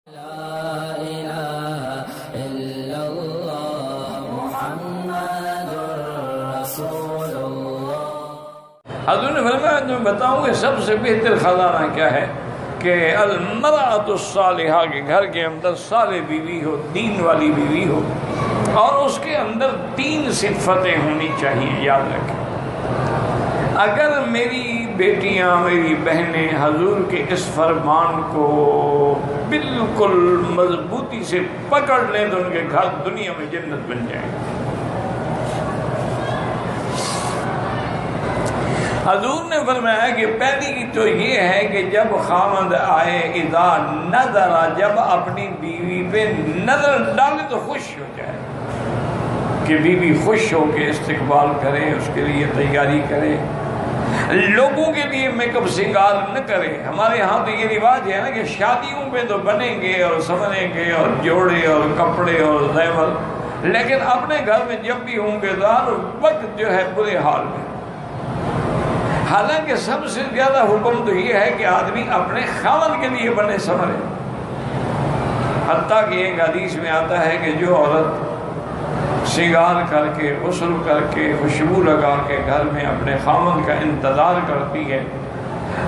لا إله إلا الله محمد رسول الله۔ حضور نے فرمایا تمہیں بتاؤں کہ سب سے بہتر خزانہ کیا ہے کہ المرأۃ الصالحہ کے گھر کے اندر صالح بیوی ہو، دین والی بیوی ہو، اور اس کے اندر 3 صفتیں ہونی چاہیے۔ یاد رکھیں، اگر میری بیٹیاں، میری بہنیں حضور کے اس فرمان کو بالکل مضبوطی سے پکڑ لیں تو ان کے گھر دنیا میں جنت بن جائے گی۔ حضور نے فرمایا کہ پہلی کی تو یہ ہے کہ جب خامد آئے، اذا نظر، جب اپنی بیوی پہ نظر ڈالے تو خوش ہو جائے، کہ بیوی خوش ہو کے استقبال کرے، اس کے لیے تیاری کرے، لوگوں کے لیے میک اپ سنگار نہ کرے۔ ہمارے ہاں تو یہ رواج ہے نا کہ شادیوں پہ تو بنیں گے اور سنوریں گے اور جوڑے اور کپڑے اور زیور، لیکن اپنے گھر میں جب بھی ہوں گے تو ہر وقت جو ہے برے حال میں۔ حالانکہ سب سے زیادہ حکم تو یہ ہے کہ آدمی اپنے خاوند کے لیے بنے سنورے۔ حتیٰ کہ ایک حدیث میں آتا ہے کہ جو عورت سنگار کر کے، غسل کر کے، خوشبو لگا کے گھر میں اپنے خاوند کا انتظار کرتی ہے،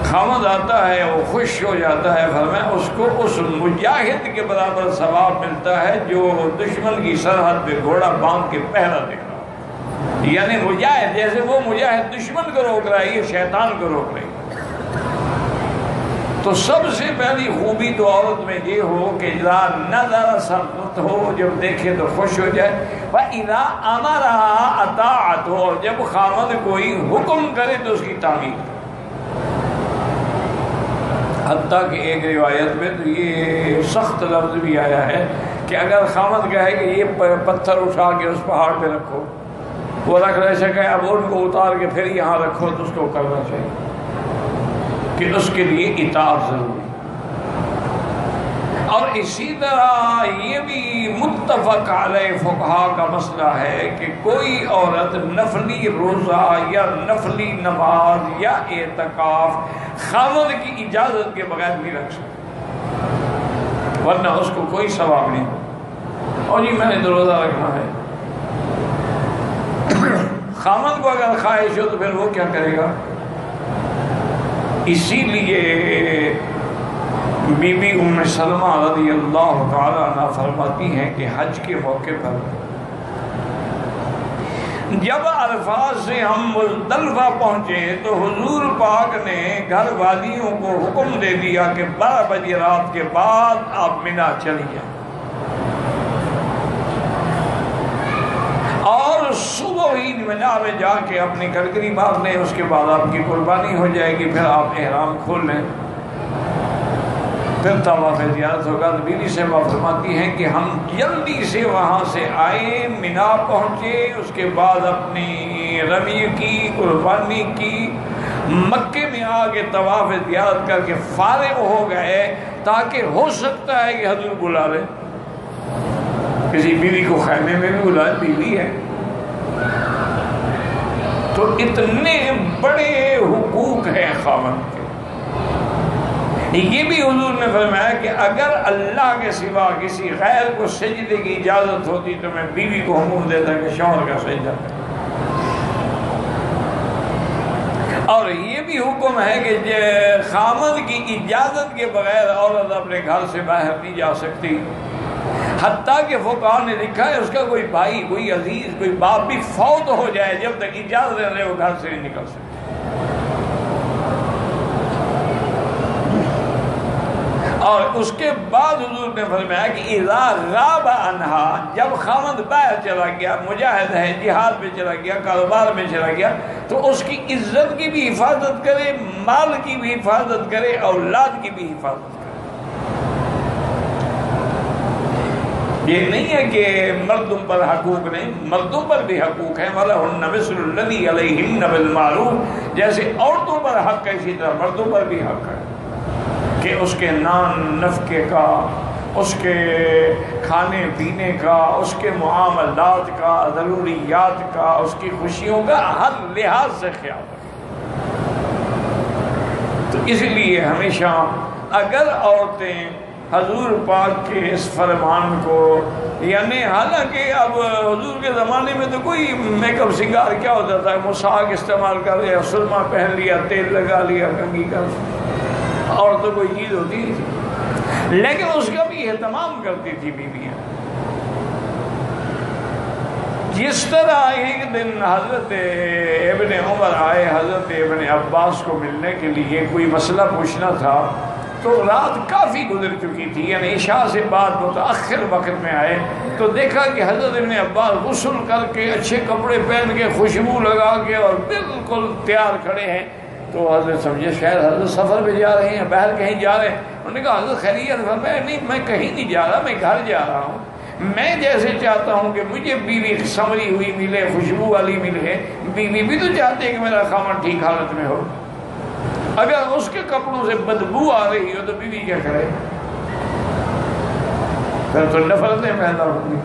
خاوند آتا ہے وہ خوش ہو جاتا ہے، فرمایا اس کو اس مجاہد کے برابر ثواب ملتا ہے جو دشمن کی سرحد پہ گھوڑا باندھ کے پہرا دے رہا ہے۔ یعنی مجاہد، جیسے وہ مجاہد دشمن کو روک رہا ہے، یہ شیطان کو روک رہی ہے۔ تو سب سے پہلی خوبی تو عورت میں یہ ہو کہ اذا نظر سرت ہو، جب دیکھے تو خوش ہو جائے، وَإِذَا أَمَرَهَا أَطَاعَتْ، اور جب خامد کوئی حکم کرے تو اس کی تعمیل۔ حتیٰ کہ ایک روایت میں تو یہ سخت لفظ بھی آیا ہے کہ اگر خامد کہے کہ یہ پتھر اٹھا کے اس پہاڑ پہ رکھو، وہ رکھ نہیں سکے، اب ان کو اتار کے پھر یہاں رکھو، تو اس کو کرنا چاہیے کہ اس کے لیے اطاعت ضروری۔ اور اسی طرح یہ بھی متفق علیہ فقہا کا مسئلہ ہے کہ کوئی عورت نفلی روزہ یا نفلی نماز یا اعتکاف خاوند کی اجازت کے بغیر نہیں رکھ سکتی، ورنہ اس کو کوئی ثواب نہیں ہو۔ اور جی میں نے تو روزہ رکھنا ہے، خاوند کو اگر خواہش ہو تو پھر وہ کیا کرے گا؟ اسی لیے بی بی ام سلمہ رضی اللہ تعالیٰ عنہ فرماتی ہیں کہ حج کے موقع پر جب عرفات سے ہم مزدلفہ پہنچے تو حضور پاک نے گھر والیوں کو حکم دے دیا کہ 12 بجے رات کے بعد آپ منا چلی جائیں، اور صبح ہی منا میں جا کے اپنی کڑکری مار لیں، اس کے بعد آپ کی قربانی ہو جائے گی، پھر آپ احرام کھول لیں، پھر طواف زیارت ہوگا۔ بیوی سے فرماتی ہیں کہ ہم جلدی سے وہاں سے آئے، منا پہنچے، اس کے بعد اپنی رمی کی، قربانی کی، مکے میں آ کے طواف زیارت کر کے فارغ ہو گئے، تاکہ ہو سکتا ہے کہ حضور بلا لیں۔ کسی بیوی کو خیمے میں بھی بلائے، بیوی ہے تو اتنے بڑے حقوق ہیں خاوند کے۔ یہ بھی حضور نے فرمایا کہ اگر اللہ کے سوا کسی غیر کو سجدے کی اجازت ہوتی تو میں بیوی کو حکم دیتا کہ شوہر کا سجدہ کرے۔ اور یہ بھی حکم ہے کہ خاوند کی اجازت کے بغیر عورت اپنے گھر سے باہر نہیں جا سکتی، حتیٰ کہ فقہاء نے لکھا ہے اس کا کوئی بھائی، کوئی عزیز، کوئی باپ بھی فوت ہو جائے، جب تک اجازت رہے وہ گھر سے نہیں نکل سکتے۔ اور اس کے بعد حضور نے فرمایا کہ اذا غاب عنہا، جب خاوند باہر چلا گیا، مجاہد ہے، جہاد میں چلا گیا، کاروبار میں چلا گیا، تو اس کی عزت کی بھی حفاظت کرے، مال کی بھی حفاظت کرے، اولاد کی بھی حفاظت کرے۔ یہ نہیں ہے کہ مردوں پر حقوق نہیں، مردوں پر بھی حقوق ہیں، وَلَهُنَّ مِثْلُ الَّذِي عَلَيْهِنَّ بِالْمَعْرُوفِ، جیسے عورتوں پر حق ہے اسی طرح مردوں پر بھی حق ہے کہ اس کے نان نفقے کا، اس کے کھانے پینے کا، اس کے معاملات کا، ضروریات کا، اس کی خوشیوں کا ہر لحاظ سے خیال رکھے۔ تو اس لیے ہمیشہ اگر عورتیں حضور پاک کے اس فرمان کو، یعنی حالانکہ اب حضور کے زمانے میں تو کوئی میک اپ سنگار کیا ہوتا تھا، مساق استعمال کر لیا، سرما پہن لیا، تیل لگا لیا، کنگھی کر، اور تو کوئی چیز ہوتی نہیں تھی، لیکن اس کا بھی اہتمام کرتی تھی بیویاں۔ جس طرح ایک دن حضرت ابن عمر آئے حضرت ابن عباس کو ملنے کے لیے، کوئی مسئلہ پوچھنا تھا، تو رات کافی گزر چکی تھی، یعنی عشاء سے بعد متأخر وقت میں آئے تو دیکھا کہ حضرت ابن عباس غسل کر کے اچھے کپڑے پہن کے خوشبو لگا کے اور بالکل تیار کھڑے ہیں۔ تو حضرت سمجھے شاید حضرت سفر پہ جا رہے ہیں، باہر کہیں جا رہے ہیں۔ انہوں نے کہا حضرت خیریت؟ فرمایا نہیں، میں کہیں نہیں جا رہا، میں گھر جا رہا ہوں۔ میں جیسے چاہتا ہوں کہ مجھے بیوی سنوری ہوئی ملے، خوشبو والی ملے، بیوی بھی تو چاہتے ہیں کہ میرا خاوند ٹھیک حالت میں ہو۔ اگر اس کے کپڑوں سے بدبو آ رہی ہو تو بیوی کیا کرے؟ پھر تو نفرتیں پیدا ہوگی۔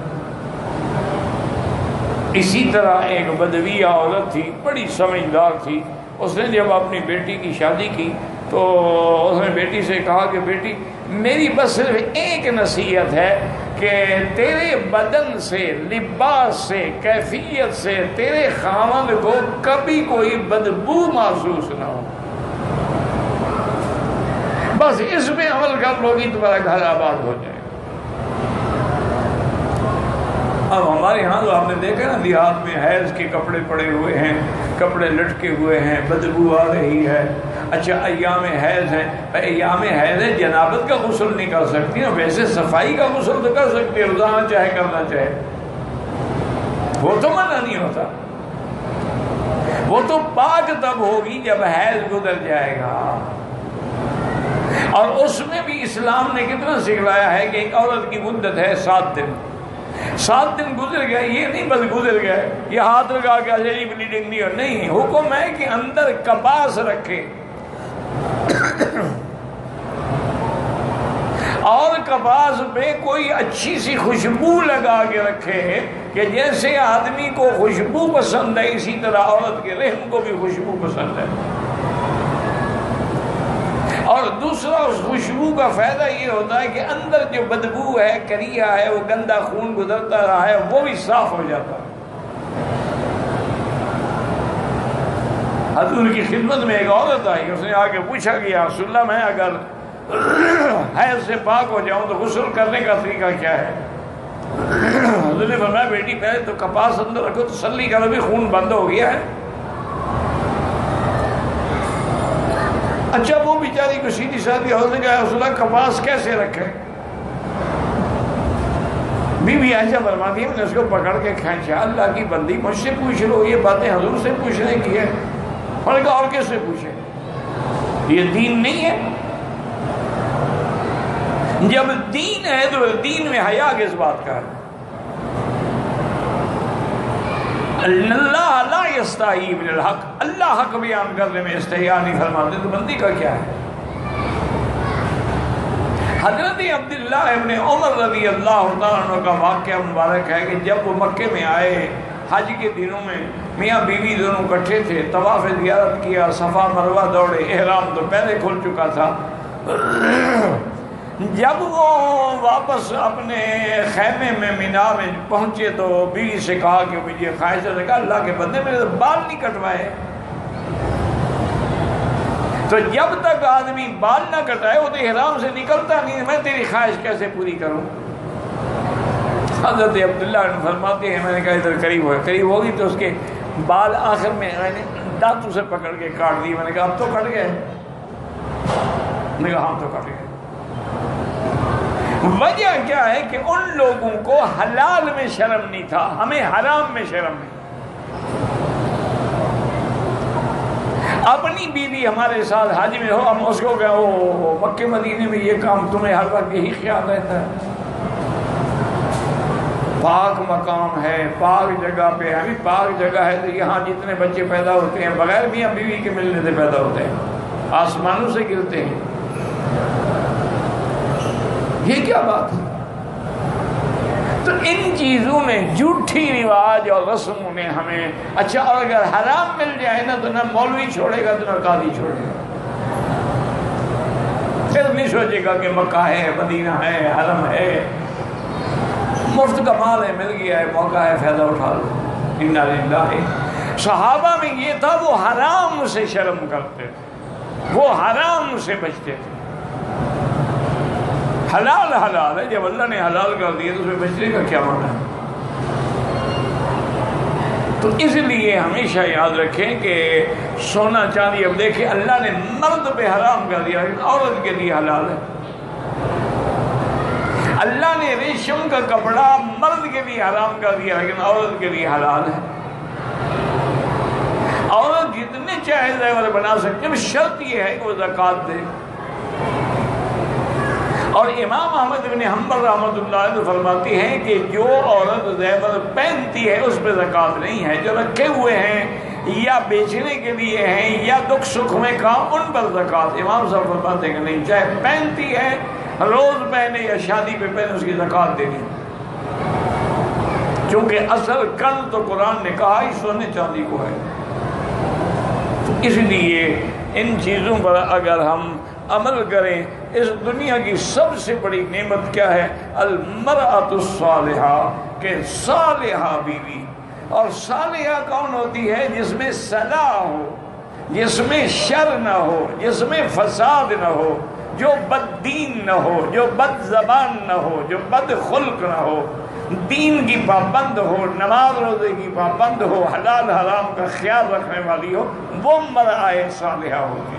اسی طرح ایک بدوی عورت تھی، بڑی سمجھدار تھی، اس نے جب اپنی بیٹی کی شادی کی تو اس نے بیٹی سے کہا کہ بیٹی میری بس صرف ایک نصیحت ہے کہ تیرے بدن سے، لباس سے، کیفیت سے تیرے خاوند کو کبھی کوئی بدبو محسوس نہ ہو، بس اس پہ عمل کر لو گی تمہارا گھر آباد ہو جائے۔ اب ہمارے ہاں تو آپ نے دیکھا نا، دیہات میں حیض کے کپڑے پڑے ہوئے ہیں، کپڑے لٹکے ہوئے ہیں، بدبو آ رہی ہے۔ اچھا ایام حیض ہیں، ایام حیض ہے، جنابت کا غسل نہیں کر سکتی نا، ویسے صفائی کا غسل تو کر سکتی ہے، روزانہ چاہے کرنا چاہے، وہ تو منع نہیں ہوتا۔ وہ تو پاک تب ہوگی جب حیض گزر جائے گا۔ اور اس میں بھی اسلام نے کتنا سکھلایا ہے کہ ایک عورت کی مدت ہے 7 دن۔ 7 دن گزر گئے، یہ نہیں بس گزر گئے، یہ ہاتھ لگا کے اجلی بلیڈنگ نہیں ہو، نہیں، حکم ہے کہ اندر کپاس رکھے، اور کپاس پہ کوئی اچھی سی خوشبو لگا کے رکھے کہ جیسے آدمی کو خوشبو پسند ہے اسی طرح عورت کے رحم کو بھی خوشبو پسند ہے۔ اور دوسرا اس خوشبو کا فائدہ یہ ہوتا ہے کہ اندر جو بدبو ہے، کریا ہے، وہ گندا خون گزرتا رہا ہے، وہ بھی صاف ہو جاتا ہے۔ حضور کی خدمت میں ایک عورت آئی، اس نے آ کے پوچھا کہ یا رسول اللہ میں اگر حیض سے پاک ہو جاؤں تو غسل کرنے کا طریقہ کیا ہے؟ حضور نے فرمایا بیٹی پہلے تو کپاس اندر رکھو، تسلی کرو بھی خون بند ہو گیا ہے۔ اچھا وہ بیچاری کو سیدھی سادھی عورت نے کہا رسول اللہ کپاس کیسے رکھے؟ بی بی عائشہ فرماتی ہے میں نے اس کو پکڑ کے کھینچا، اللہ کی بندی مجھ سے پوچھ لو، یہ باتیں حضور سے پوچھنے کی ہے؟ اور کہا اور کس سے پوچھے؟ یہ دین نہیں ہے؟ جب دین ہے تو دین میں حیا کس بات کا ہے؟ اللہ لا یستحی من الحق، اللہ حق بیان کرنے میں استحیاء نہیں فرماتے، تو بندی کا کیا ہے؟ حضرت عبداللہ ابن عمر رضی اللہ عنہ کا واقعہ مبارک ہے کہ جب وہ مکے میں آئے حج کے دنوں میں، میاں بیوی دونوں اکٹھے تھے، طواف زیارت کیا، صفا مروہ دوڑے، احرام تو پہلے کھل چکا تھا۔ جب وہ واپس اپنے خیمے میں مینا میں پہنچے تو بیوی سے کہا کہ مجھے خواہش ہے، کہا اللہ کے بندے میرے بال نہیں کٹوائے۔ تو جب تک آدمی بال نہ کٹائے وہ تو احرام سے نکلتا نہیں، میں تیری خواہش کیسے پوری کروں؟ حضرت عبداللہ فرماتے ہیں میں نے کہا ادھر قریب ہوگی تو اس کے بال آخر میں میں نے دانتوں سے پکڑ کے کاٹ دی۔ میں نے کہا اب تو کٹ گئے؟ میں نے کہا ہم تو کٹ گئے۔ وجہ کیا ہے کہ ان لوگوں کو حلال میں شرم نہیں تھا، ہمیں حرام میں شرم نہیں۔ اپنی بیوی ہمارے ساتھ حج میں ہو، ہم اس کو کہ او مکے مدینے میں یہ کام تمہیں ہر وقت یہی خیال رہتا ہے، پاک مقام ہے، پاک جگہ پہ، ابھی پاک جگہ ہے تو یہاں جتنے بچے پیدا ہوتے ہیں بغیر میاں بیوی کے ملنے سے پیدا ہوتے ہیں، آسمانوں سے گرتے ہیں، یہ کیا بات ہے؟ تو ان چیزوں میں جھوٹی رواج اور رسموں نے ہمیں اچھا، اور اگر حرام مل جائے نا تو نہ مولوی چھوڑے گا تو نہ قاضی چھوڑے گا، پھر نہیں سوچے گا کہ مکہ ہے، مدینہ ہے، حرم ہے، مفت کا مال ہے، مل گیا ہے، موقع ہے، فائدہ اٹھا لو۔ انا للہ۔ صحابہ میں یہ تھا، وہ حرام سے شرم کرتے تھے، وہ حرام سے بچتے تھے۔ حلال حلال ہے، جب اللہ نے حلال کر دیا تو اس میں بچنے کا کیا معنی ہے؟ تو اس لیے ہمیشہ یاد رکھیں کہ سونا چاندی، اب دیکھیں اللہ نے مرد پہ حرام کر دیا، عورت کے لیے حلال ہے۔ اللہ نے ریشم کا کپڑا مرد کے لیے حرام کر دیا، لیکن عورت کے لیے حلال ہے۔ عورت جتنے چاہے زیور بنا سکتے ہیں، شرط یہ ہے کہ وہ زکوٰۃ دے۔ اور امام احمد بن حنبل رحمۃ اللہ علیہ فرماتی ہیں کہ جو عورت زیور پہنتی ہے اس پہ زکوٰۃ نہیں ہے، جو رکھے ہوئے ہیں یا بیچنے کے لیے ہیں یا دکھ سکھ میں کام، ان پر زکوٰۃ۔ امام صاحب فرماتے ہیں کہ نہیں، چاہے پہنتی ہے، روز پہنے یا شادی پہ پہنے، اس کی زکوٰۃ دینی، کیونکہ اصل کن تو قرآن نے کہا ہی سونے چاندی کو ہے۔ تو اس لیے ان چیزوں پر اگر ہم عمل کریں، اس دنیا کی سب سے بڑی نعمت کیا ہے؟ المرأۃ الصالحہ، کہ صالحہ بیوی۔ اور صالحہ کون ہوتی ہے؟ جس میں صلاح ہو، جس میں شر نہ ہو، جس میں فساد نہ ہو، جو بد دین نہ ہو، جو بد زبان نہ ہو، جو بد خلق نہ ہو، دین کی پابند ہو، نماز روزے کی پابند ہو، حلال حرام کا خیال رکھنے والی ہو، وہ مرأۃ صالحہ ہوتی ہے۔